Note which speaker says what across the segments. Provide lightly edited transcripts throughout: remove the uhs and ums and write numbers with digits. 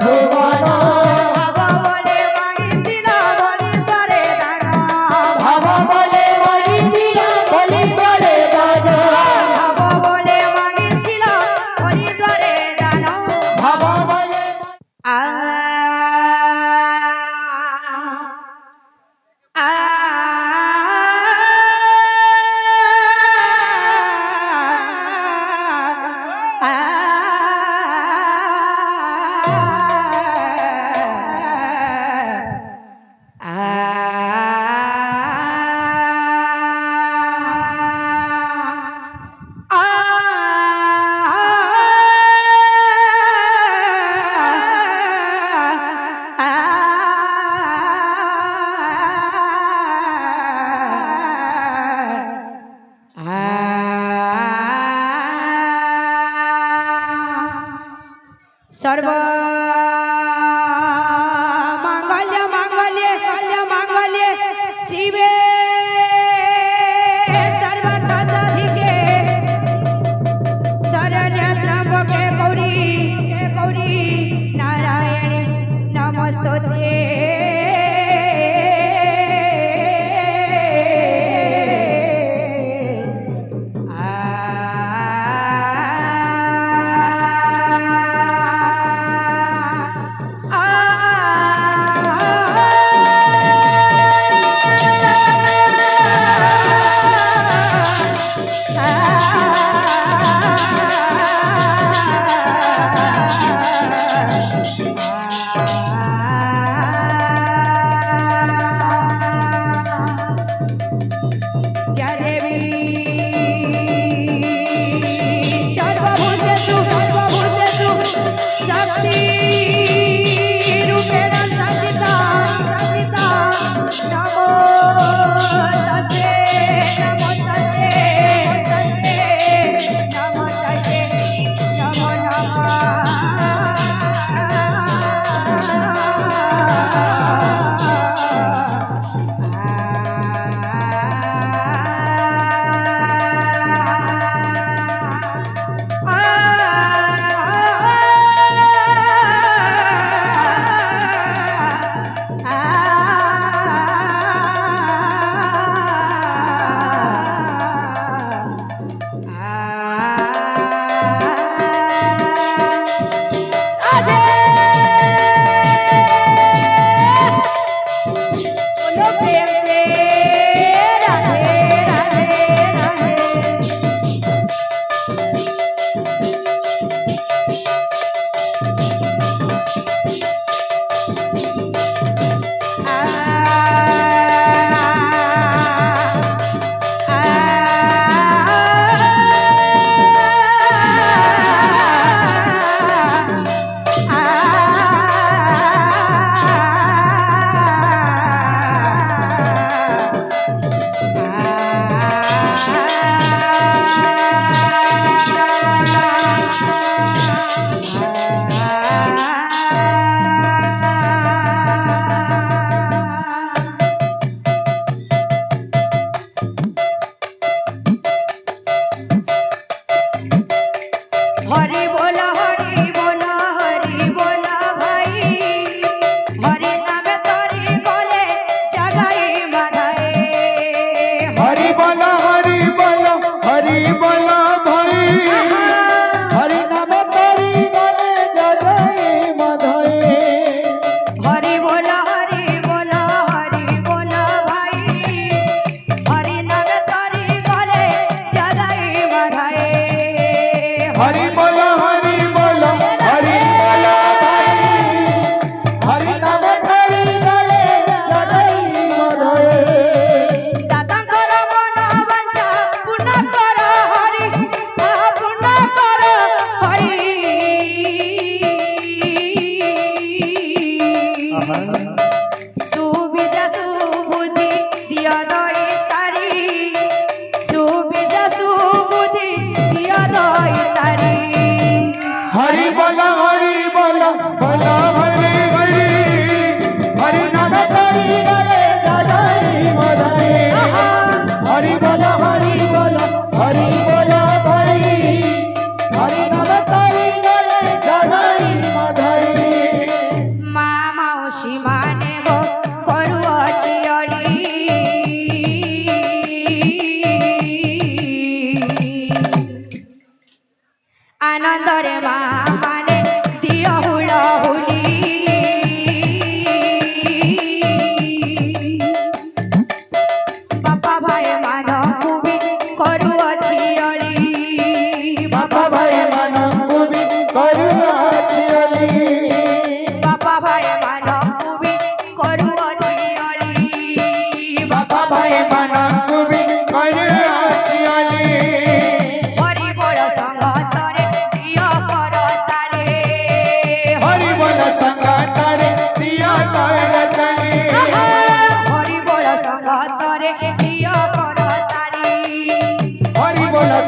Speaker 1: ভুবন
Speaker 2: ভাব বলে মাগিছিল বলি করে দান
Speaker 1: ভাব বলে মাগিছিল বলি করে দান
Speaker 2: ভাব বলে মাগিছিল বলি করে দান
Speaker 1: ভাব বলে
Speaker 2: আ सर्व मंगल्य मंगल्य मंगल्य शिवे सर्वथा साधिके शरण्य त्र्यंबके गौरी नारायणी नमस्तुते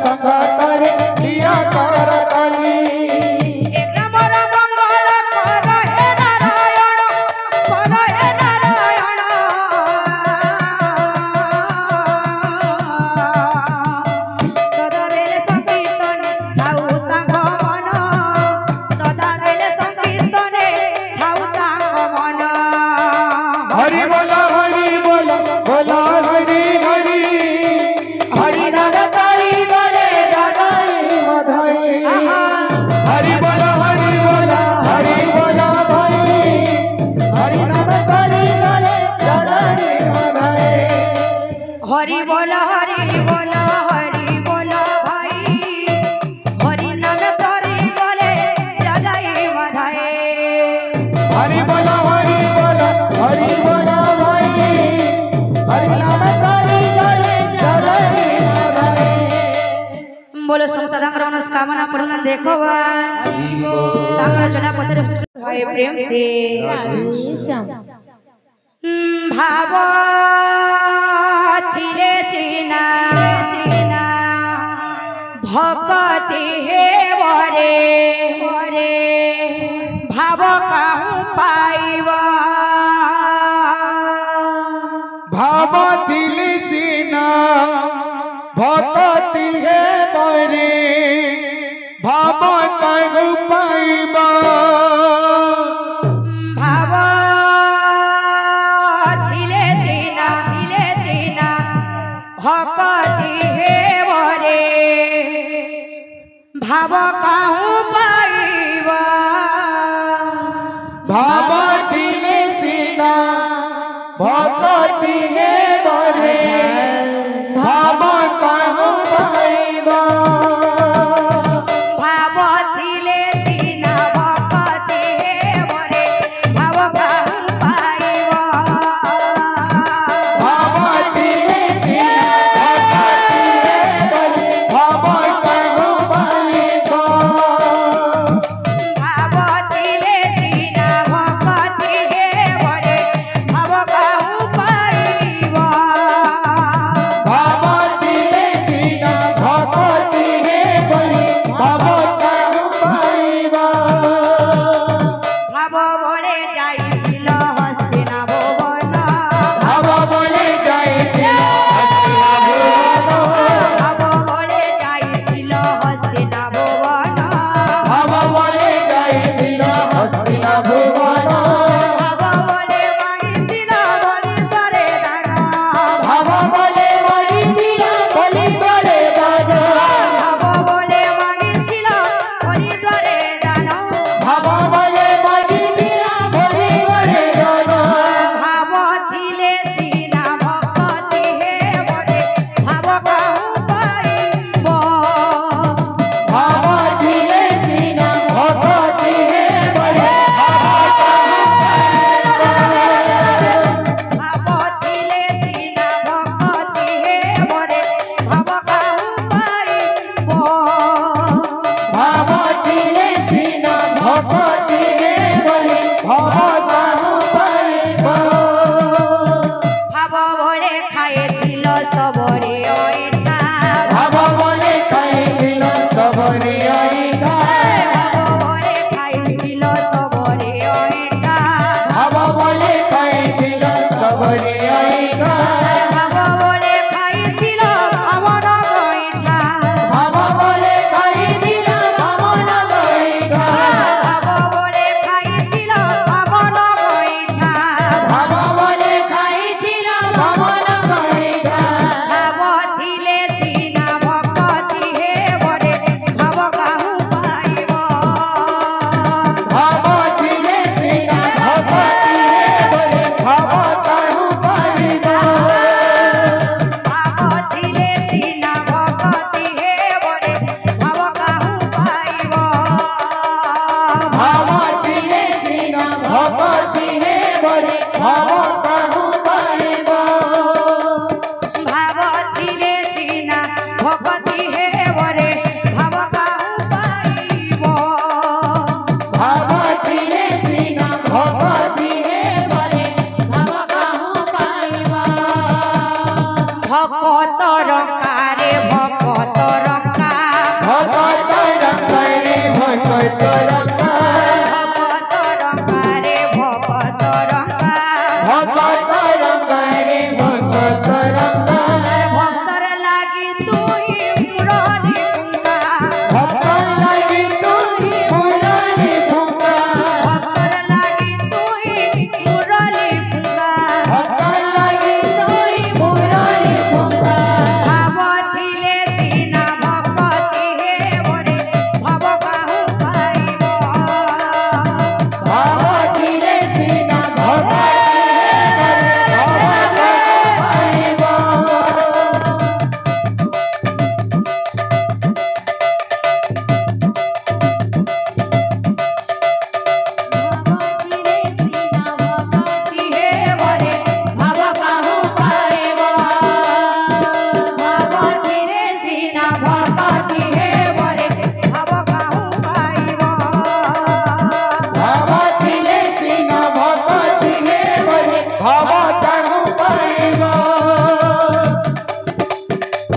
Speaker 1: संग करे दिया कर तनी
Speaker 2: एक नंबर मंगल कर हे नारायण सदा बेले संकीर्तन थाउ तांग मन सदा बेले संकीर्तन थाउ तांग मन
Speaker 1: हरि बोला बोला हरि हरि हरि नाम तारी गले जगाई मधाई हरि बोला हरि बोला भाई हरि नाम तारी गले जगाई मधाई
Speaker 2: हरि बोला भाई हरि नाम तारी गले जगाई मधाई
Speaker 1: हरि बोला भाई हरि नाम तारी गले जगाई मधाई
Speaker 2: बोलो संसार मनस्कामना पूर्ण देखो जना पत्र भाई प्रेम से भाव थिले सीना भक्ति हे वरे भाव कहूँ पाइबा
Speaker 1: भाव थिली सीना भक्ति हे बरे भाव कहु पाइबा
Speaker 2: भाव थिले सीना भक्ति हे वरे भाव कहूँ पाइबा
Speaker 1: भाव थिली सीना भक्ति हे बरे भाव कहु पाइबा
Speaker 2: भाव थिले सीना भक्ति हे वरे भाव कहूँ पाइबा
Speaker 1: भाव थिली सीना भक्ति हे बरे भाव कहु पाइबा
Speaker 2: भाव थिले सीना भक्ति हे वरे भाव कहूँ पाइबा
Speaker 1: भाव थिली सीना भक्ति हे बरे भाव कहु पाइबा
Speaker 2: भाव बोले जाइथिल हस्तिना भुवन
Speaker 1: भाव बोले जाइथिल हस्तिना भुवन
Speaker 2: भाव बोले जाइथिल हस्तिना भुवन
Speaker 1: भाव बोले जाइथिल हस्तिना भुवन
Speaker 2: भाव बोले मागिथिल बलि करे दान
Speaker 1: भाव बोले मागिथिल बलि करे दान
Speaker 2: भाव बोले मागिथिल बलि करे दान
Speaker 1: भाव बोले मागिथिल बलि करे दान
Speaker 2: भाव थिले सीना भक्ति हे बरे भाव कहूँ पाइबा
Speaker 1: भाव थिले सीना भक्ति हे बरे
Speaker 2: भाव थिले सीना भक्ति हे बरे भाव कहूँ पाइबा
Speaker 1: भाव थिले सीना भक्ति हे बरे भाव कहु पाइबा
Speaker 2: भाव भरे खाइथिल सबरे ऐटा
Speaker 1: भाव बोले खाइथिल सबरे ऐटा
Speaker 2: भाव भरे खाइथिल सबरे ऐटा
Speaker 1: भाव बोले खाइथिल सबरे ऐटा
Speaker 2: भाव भरे खाइथिल अमर गैठा
Speaker 1: भाव बोले खाइथिल अमन गैठा
Speaker 2: भाव भरे खाइथिल अमर गैठा
Speaker 1: भाव बोले खाइथिल अमन गैठा
Speaker 2: भाव थिले सीना भक्ति हे बरे भाव कहूँ पाइबा
Speaker 1: भाव थिले सीना भक्ति हे बरे भाव कहु पाइबा
Speaker 2: भाव थिले सीना भक्ति हे बरे भाव कहूँ पाइबा
Speaker 1: भाव थिले सीना भक्ति हे बरे भाव कहु पाइबा
Speaker 2: भाव थिले सीना भक्ति हे बरे भाव कहूँ पाइबा
Speaker 1: भाव थिले सीना भक्ति हे बरे भाव कहु पाइबा
Speaker 2: भक्त रंकारे भक्त रंका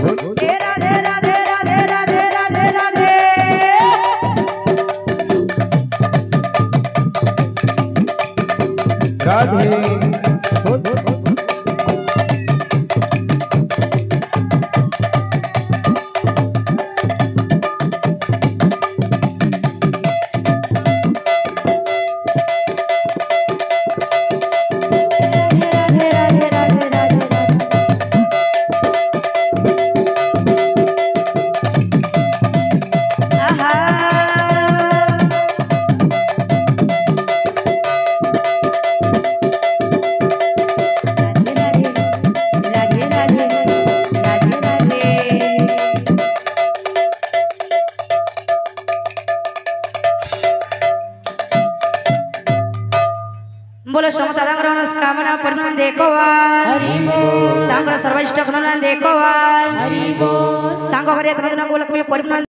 Speaker 2: हे राधे राधे राधे राधे राधे राधे बोलो समता दांगरोनस कामना परिणाम देखोवा तांगरा सर्वइष्ट करुणा देखोवा तांगो हरे तनदना बोलक में परिणाम